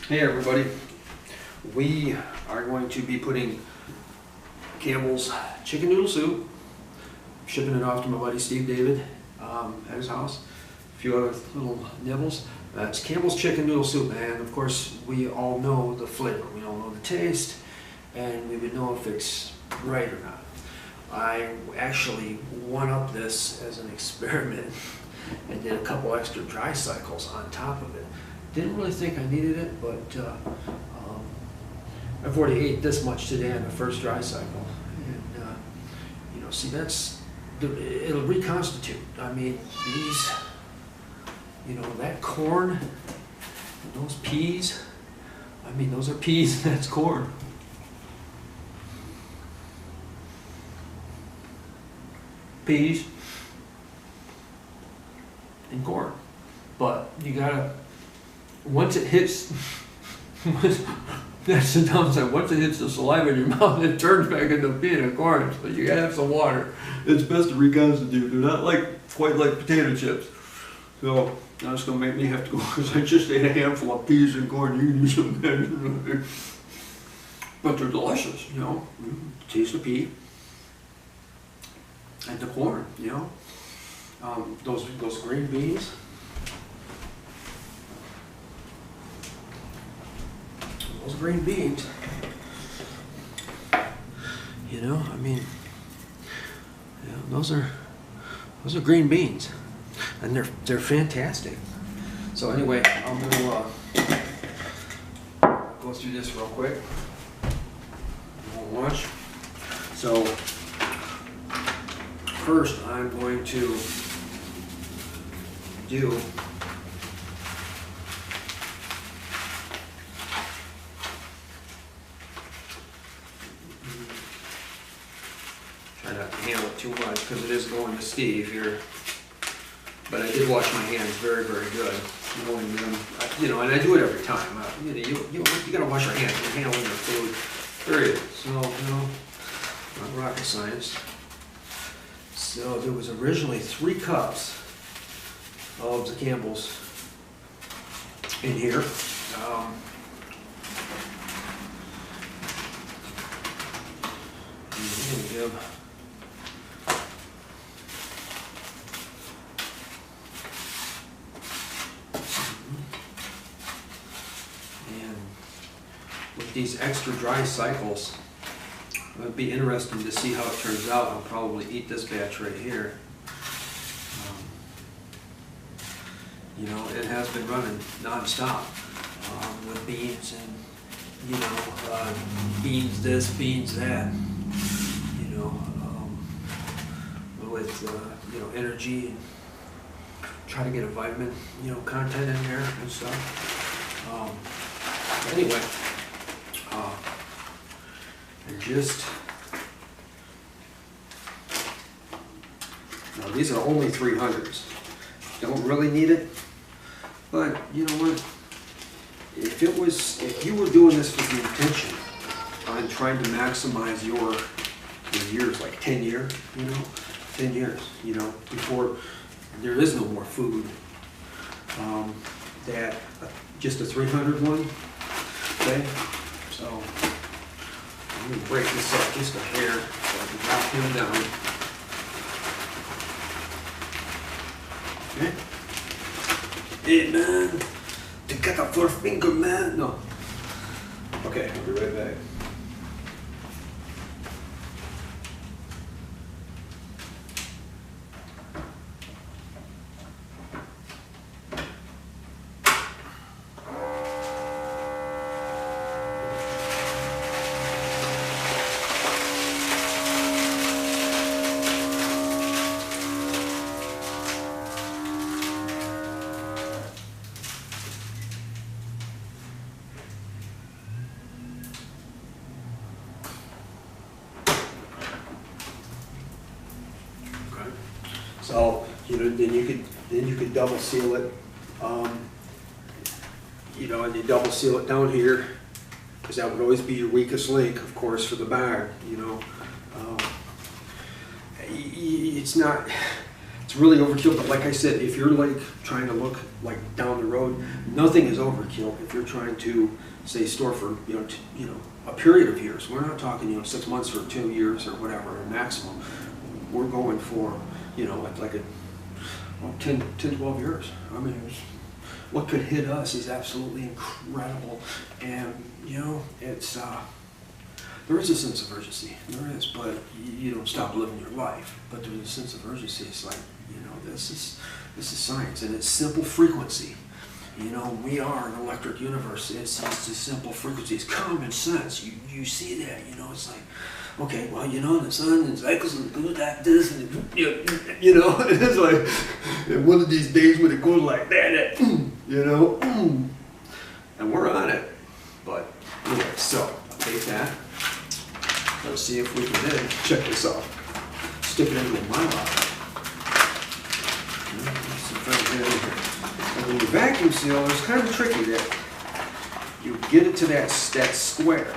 Hey everybody, we are going to be putting Campbell's chicken noodle soup, shipping it off to my buddy Steve David at his house. A few other little nibbles. It's Campbell's chicken noodle soup, and of course we all know the flavor, we all know the taste, and we would know if it's right or not. I actually one-upped this as an experiment and did a couple extra dry cycles on top of it. Didn't really think I needed it, but I've already ate this much today on the first dry cycle, and you know, see, it'll reconstitute. I mean, these, you know, that corn and those peas. I mean, those are peas and that's corn. Peas and corn, but you gotta. Once it hits, that's the downside. Once it hits the saliva in your mouth, it turns back into being a corn. So you gotta have some water. It's best to reconstitute. They're not quite like potato chips. So now it's gonna make me have to go because I just ate a handful of peas and corn. You can use them, but they're delicious. You know, taste the pea and the corn. You know, those green beans. Those green beans, you know, I mean, you know, those are green beans, and they're fantastic. So anyway, I'm gonna go through this real quick. Won't watch. So first, I'm going to do. Try not to handle it too much because it is going to Steve here. But I did wash my hands very, very good. Knowing them, you know, and I do it every time. You know, you gotta wash your hands when you're handling your food. Period. So, you know, not rocket science. So there was originally 3 cups of the Campbell's in here. And with these extra dry cycles, it would be interesting to see how it turns out. I'll probably eat this batch right here. You know, it has been running non-stop with beans and, you know, beans this, beans that, you know, with, you know, energy and try to get a vitamin, you know, content in there and stuff. Anyway, and just, now these are only 300s. Don't really need it, but you know what? If you were doing this with the intention on trying to maximize your years, like 10 years, you know, 10 years, you know, before there is no more food, that just a 300 one, okay? So I'm gonna break this up just a hair so I can drop him down. Okay. Hey man, you got a 4-finger man? No. Okay, I'll be right back. So, you know, then you could double seal it, you know, and you double seal it down here, because that would always be your weakest link, of course, for the barn, you know. It's it's really overkill, but like I said, if you're like trying to look like down the road, nothing is overkill. If you're trying to, say, store for, a period of years, we're not talking, 6 months or 2 years or whatever, maximum. We're going for, like a 10, 12 years. I mean, what could hit us is absolutely incredible. And, it's, there is a sense of urgency. There is, but you don't stop living your life. But there's a sense of urgency. It's like, this is science, and it's simple frequency. We are an electric universe. It's just a simple frequency. It's common sense. You see that, it's like, okay, well, the sun cycles and goes like this, and it's like, and one of these days when it goes like that, and we're on it. But anyway, so I'll take that. Let's see if we can then check this out. Stick it into my locker. And when you vacuum seal, it's kind of tricky that you get it to that square.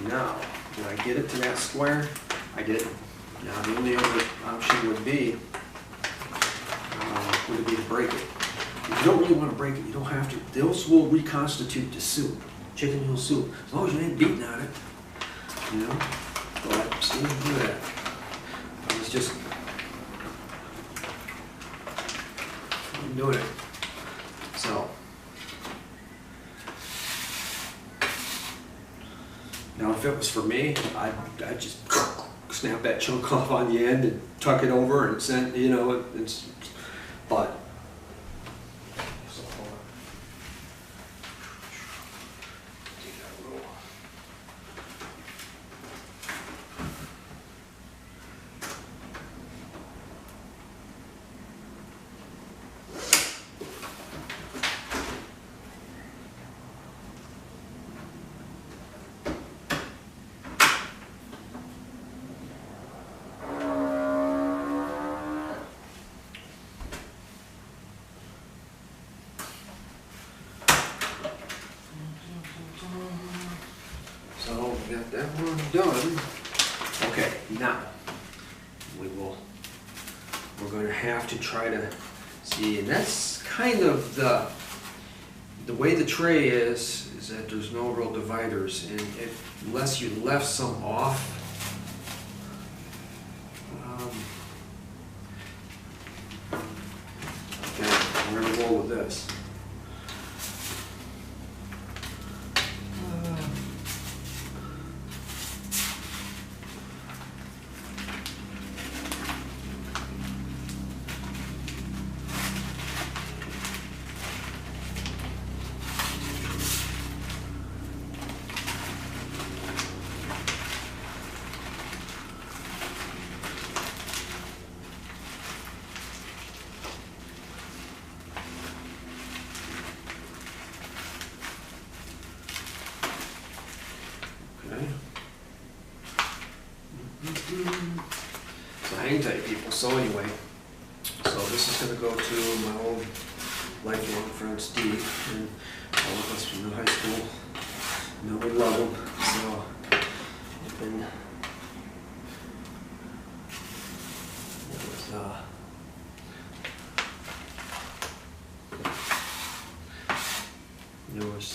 Now, did I get it to that square? I didn't. Now, the only other option would be to break it. If you don't really want to break it, you don't have to. Those will reconstitute the soup, chicken noodle soup, as long as you ain't beating on it. But still do that. It's just I'm doing it. So now, if it was for me, I'd just snap that chunk off on the end and tuck it over and send, but. So we got that one done. Okay, now we're going to have to try to see, and that's kind of the way the tray is that there's no real dividers, and unless you left some off, okay, we're going to roll with this. So hang tight, people. So anyway, so this is going to go to my old lifelong friend Steve, and all of us from the high school know we love him. So I've been, there was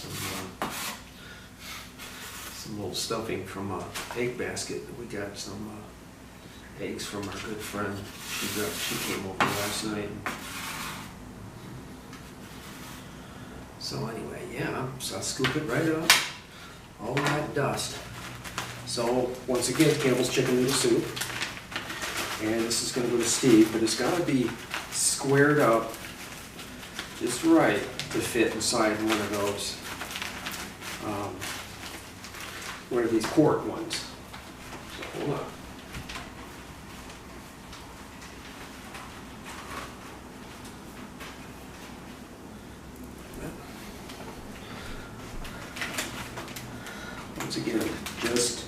some little stuffing from a egg basket. We got some eggs from our good friend. She came over last night. So anyway, yeah, so I scoop it right up, all that dust. So once again, Campbell's chicken noodle soup, and this is going to go to Steve, but it's got to be squared up just right to fit inside one of those. One of these quart ones. So hold on. Once again, this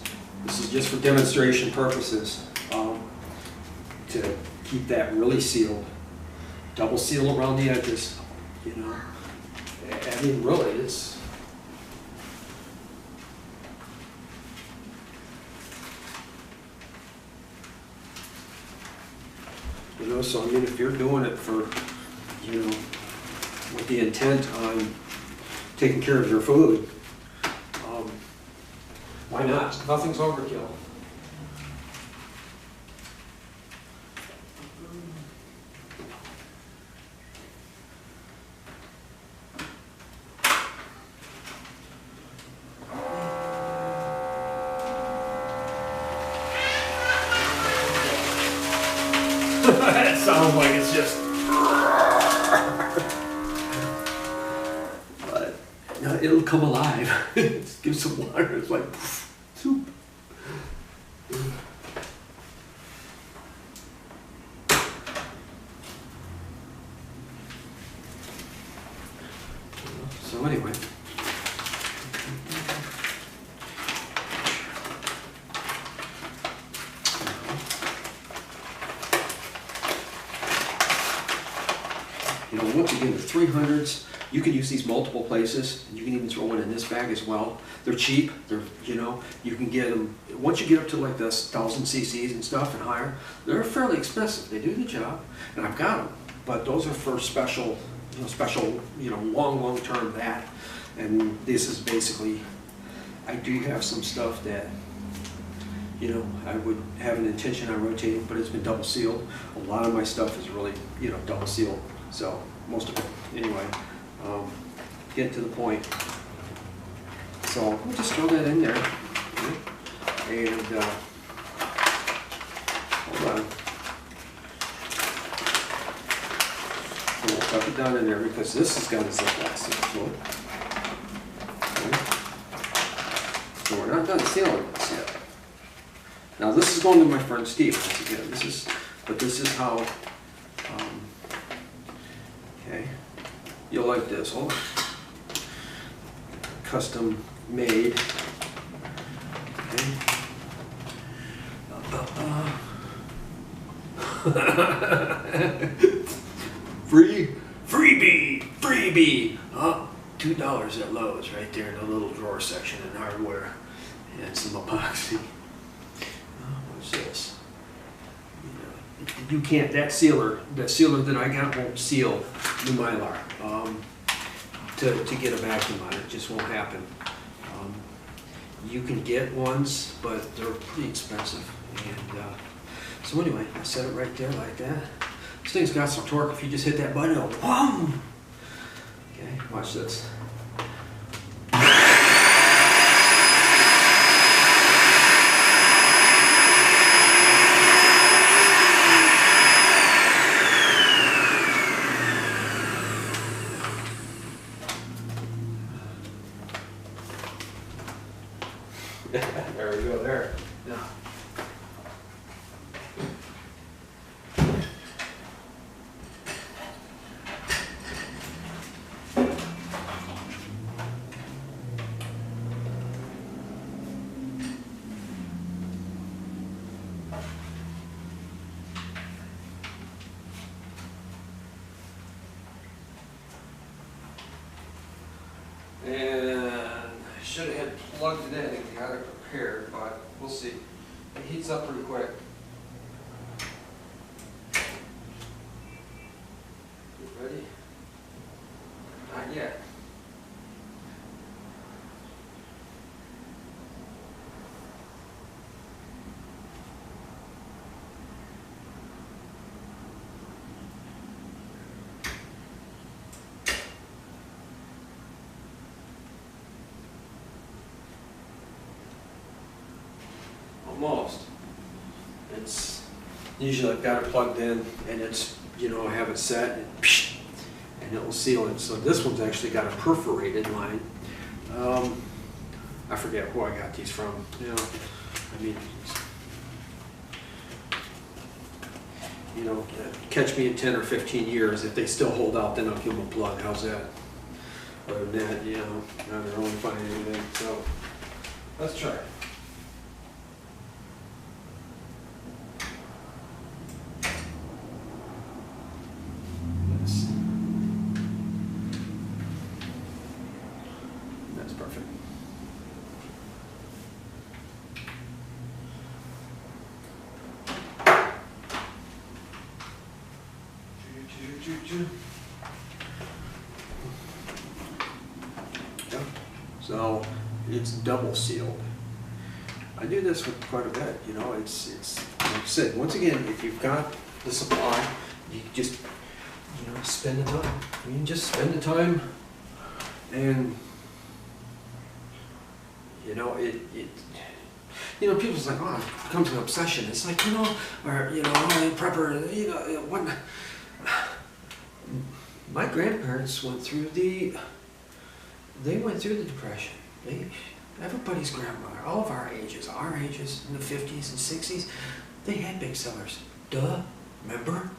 is just for demonstration purposes, to keep that really sealed. Double seal around the edges, I mean, really, it's. You know, so I mean, if you're doing it for, you know, with the intent on taking care of your food, why not? Nothing's overkill. That sounds like it's just. But no, it'll come alive. Just give some water. It's like poof, soup. So anyway. You know, once again, the 300s, you can use these multiple places, and you can even throw one in this bag as well. They're cheap. They're, you know, you can get them, once you get up to like this 1,000 cc's and stuff and higher, they're fairly expensive. They do the job, and I've got them. But those are for special, long term that. And this is basically, I do have some stuff that, you know, I would have an intention on rotating, but it's been double sealed. A lot of my stuff is really, you know, double sealed. So most of it, anyway. Get to the point. So we'll just throw that in there, and hold on. And we'll tuck it down in there because this has got a Ziploc seal to it. Okay. So we're not done sealing this yet. Now this is going to my friend Steve. Once again, this is how. Okay, you'll like this. Oh, custom made. Okay. Freebie. Oh, $2 at Lowe's right there in the little drawer section in hardware, and some epoxy. What's this? You can't, the sealer that I got won't seal the Mylar to get a vacuum on it. It just won't happen. You can get ones, but they're pretty expensive. And so anyway, I set it right there like that. This thing's got some torque. If you just hit that button, it'll boom. Okay, watch this. There we go, there. Yeah. And I should have had plugged it in and got it prepared, but we'll see. It heats up pretty quick. You ready? Not yet. Almost. It's usually I've got it plugged in and it's, you know, I have it set and it will seal it. So this one's actually got a perforated line. I forget who I got these from. You know, I mean, you know, catch me in 10 or 15 years. If they still hold out, then I'll give them a plug. How's that? Other than that, you know, I don't really find anything. So let's try it. That's perfect. Yep. So it's double sealed. I do this with quite a bit, you know, it's like I said, once again, if you've got the supply, you just, you know, spend the time. You can just spend the time and, you know, you know, people's like, oh, it becomes an obsession. It's like, you know, or, you know, oh, prepper, you know, what. My grandparents went through the Depression. Everybody's grandmother, all of our ages in the 50s and 60s, they had big cellars. Duh, remember?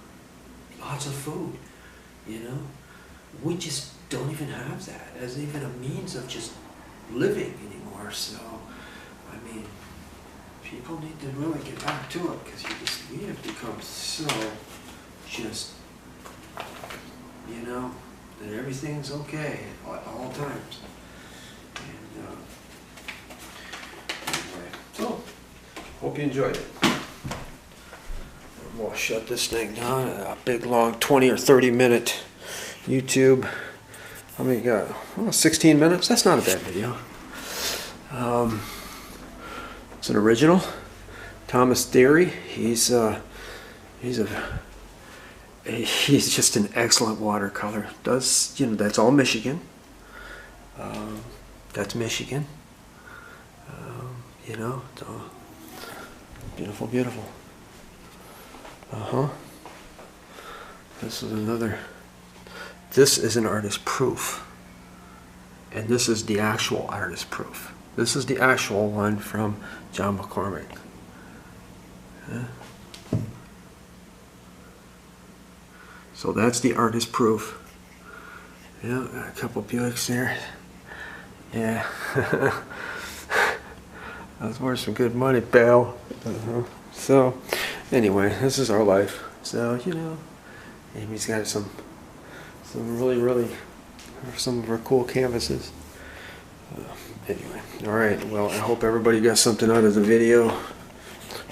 Lots of food, you know? We just don't even have that as even a means of just living anymore. So, I mean, people need to really get back to it because we have become so just, you know, that everything's okay at all times. And, anyway, so, hope you enjoyed it. We'll shut this thing down. A big long 20 or 30 minute YouTube. How many got? Oh, 16 minutes. That's not a bad video. It's an original. Thomas Deary. He's just an excellent watercolor. Does, you know, that's all Michigan. That's Michigan. You know, so beautiful, beautiful. This is another. This is an artist proof, and this is the actual artist proof. This is the actual one from John McCormick. So that's the artist proof. Yeah, got a couple Buicks there. Yeah. That's worth some good money, pal. So, anyway, this is our life. So, you know, Amy's got some really, some of her cool canvases. Anyway, all right. Well, I hope everybody got something out of the video.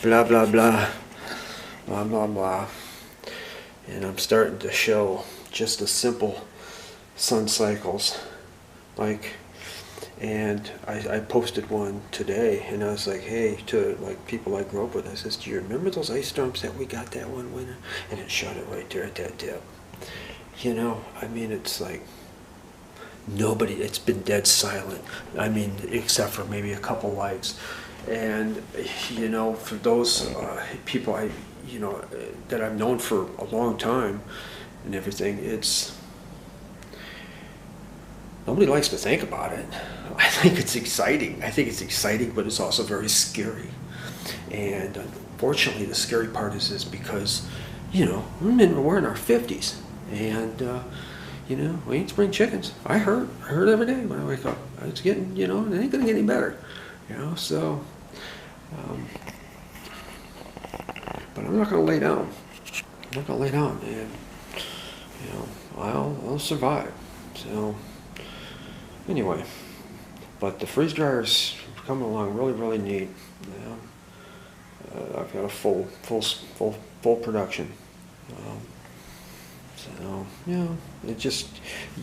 Blah, blah, blah. Blah, blah, blah. And I'm starting to show just the simple sun cycles. And I posted one today, and I was like, hey, to like people I grew up with, I says, do you remember those ice storms that we got that one winter? And it shot it right there at that tip. You know, I mean, it's like nobody, it's been dead silent. I mean, except for maybe a couple lights. And, you know, for those people you know, that I've known for a long time and everything, it's, nobody likes to think about it. I think it's exciting. I think it's exciting, but it's also very scary. And unfortunately, the scary part is because, you know, we're in our 50s. And, you know, we eat spring chickens. I hurt every day when I wake up. It's getting, you know, it ain't gonna get any better. You know, so, but I'm not gonna lay down. I'm not gonna lay down, and, you know, I'll survive. So, anyway, but the freeze dryer's coming along really neat. I've got a full production. So, you know, it just,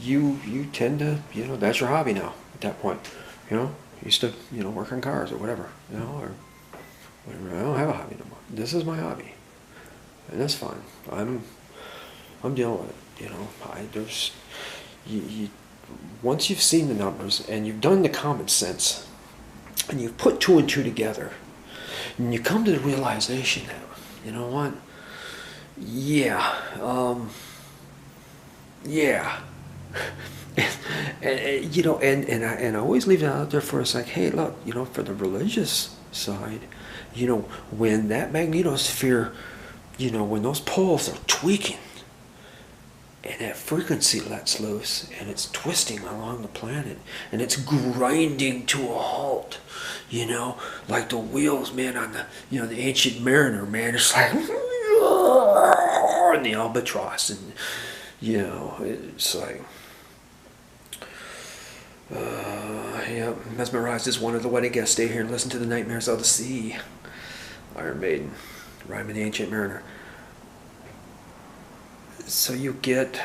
you tend to, you know, that's your hobby now at that point. You know, you used to, you know, work on cars or whatever, you know, or whatever. I don't have a hobby no more. This is my hobby, and that's fine. I'm dealing with it. You know, once you've seen the numbers and you've done the common sense, and you've put 2 and 2 together, and you come to the realization that, you know what, yeah, and you know, and I always leave it out there for us, like, hey, look, you know, for the religious side, you know, when that magnetosphere, you know, when those poles are tweaking, and that frequency lets loose, and it's twisting along the planet, and it's grinding to a halt, you know, like the wheels, man, on the, you know, the Ancient Mariner, man, it's like, and the albatross, and, you know, it's like, yeah, mesmerized as one of the wedding guests. Stay here and listen to the nightmares of the sea. Iron Maiden, rhyming the Ancient Mariner. So you get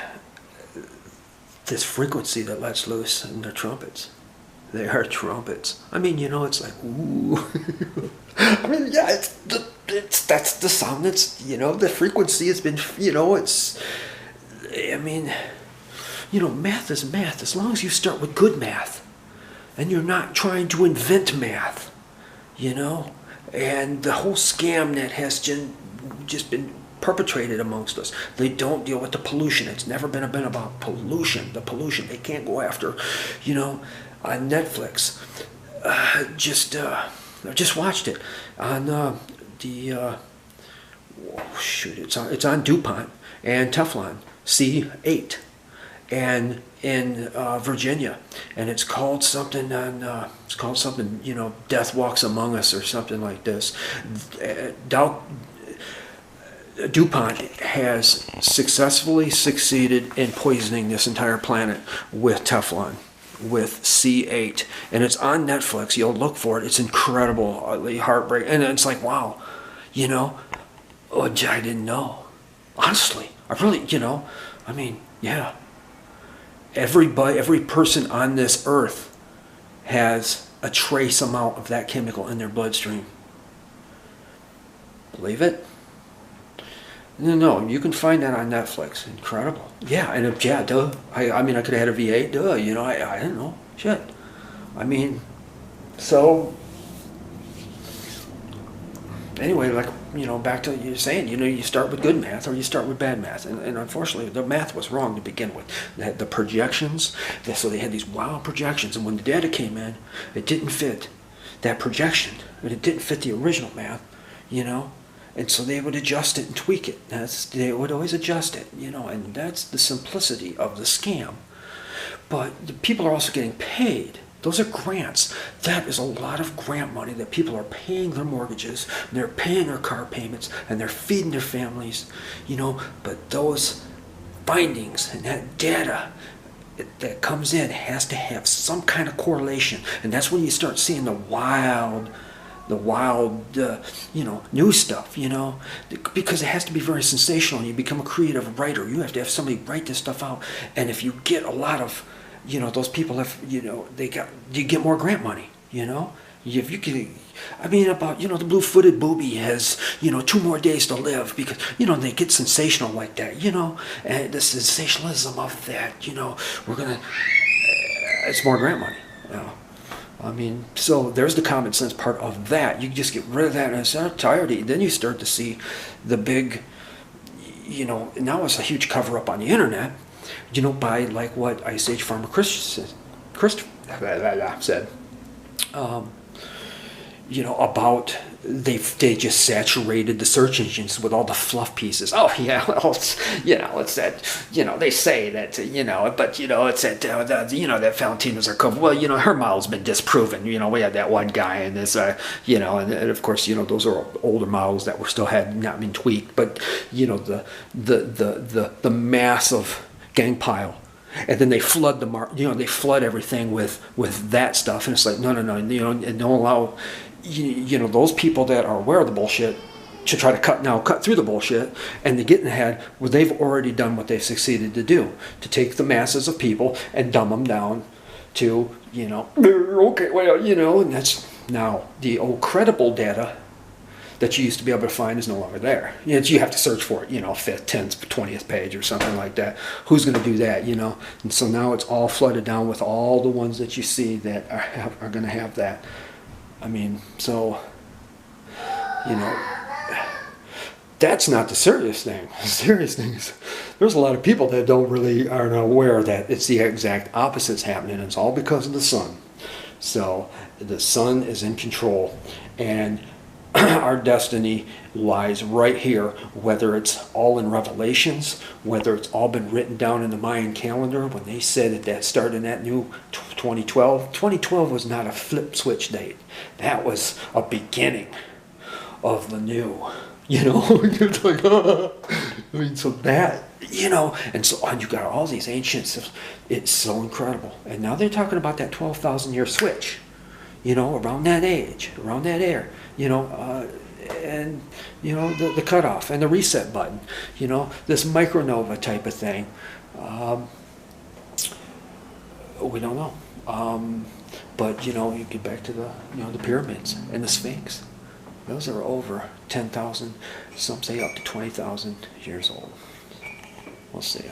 this frequency that lets loose in the trumpets. They are trumpets. I mean, you know, it's like, ooh. I mean, yeah, that's the sound that's, you know, the frequency has been, you know, it's, I mean, you know, math is math as long as you start with good math and you're not trying to invent math, you know, and the whole scam that has just been perpetrated amongst us. They don't deal with the pollution. It's never been about pollution. The pollution they can't go after, you know. On Netflix, I just watched it on it's on DuPont and Teflon C8 and in Virginia, and it's called something you know, Death Walks Among Us or something like this. DuPont has successfully succeeded in poisoning this entire planet with Teflon, with C8, and it's on Netflix. You'll look for it. It's incredible, heartbreaking, and it's like, wow, you know, oh, I didn't know. Honestly, I really, you know, I mean, yeah. Every person on this earth has a trace amount of that chemical in their bloodstream. Believe it? No, you can find that on Netflix. Incredible. Yeah, and yeah, duh. I mean, I could have had a V8, duh. You know, I don't know. Shit. I mean, so anyway, like, you know, back to you saying, you know, you start with good math or you start with bad math, and unfortunately, the math was wrong to begin with. They had the projections, so they had these wild projections, and when the data came in, it didn't fit that projection, and it didn't fit the original math, you know. And so they would adjust it and tweak it. They would always adjust it, you know, and that's the simplicity of the scam. But the people are also getting paid. Those are grants. That is a lot of grant money that people are paying their mortgages, and they're paying their car payments, and they're feeding their families, you know. But those findings and that data that comes in has to have some kind of correlation. And that's when you start seeing the wild, you know, new stuff, you know, because it has to be very sensational. You become a creative writer. You have to have somebody write this stuff out. And if you get a lot of, you know, those people have, you know, you get more grant money, you know. If you can, I mean, about, you know, the blue-footed booby has, you know, 2 more days to live, because, you know, they get sensational like that, you know, and the sensationalism of that, you know, it's more grant money, you know. I mean, so there's the common sense part of that. You just get rid of that in its entirety. Then you start to see the big, you know, now it's a huge cover-up on the internet, you know, by like what Ice Age Farmer Christopher said, you know, about they just saturated the search engines with all the fluff pieces. Oh yeah, well, it's that, you know, they say that, you know, but, you know, it's that, you know, that Valentina's are covered. Well, you know, her model's been disproven. You know, we had that one guy in this, you know, and of course, you know, those are older models that were still had not been tweaked, but, you know, the massive gang pile. And then they flood they flood everything with that stuff, and it's like, no, you know, and don't allow, you know, those people that are aware of the bullshit to try to cut through the bullshit, and they get in the head where they've already done what they've succeeded to do, to take the masses of people and dumb them down to, you know, okay, well, you know, and that's now the old credible data that you used to be able to find is no longer there. You have to search for it, you know, 5th, 10th, 20th page or something like that. Who's going to do that, you know? And so now it's all flooded down with all the ones that you see that are going to have that. I mean, so, you know, that's not the serious thing. The serious thing is there's a lot of people that aren't aware that it's the exact opposite's happening. It's all because of the sun. So the sun is in control, and our destiny lies right here, whether it's all in Revelations, whether it's all been written down in the Mayan calendar when they said that started in that new 2012. 2012 was not a flip switch date. That was a beginning of the new, you know. It's like, I mean, so that, you know, and so on, you got all these ancients. It's so incredible. And now they're talking about that 12,000 year switch, you know, around that age, around that era. You know, and you know, the cutoff and the reset button, you know, this micronova type of thing. We don't know. But you know, you get back to the, you know, the pyramids and the Sphinx. Those are over 10,000, some say up to 20,000 years old. We'll see.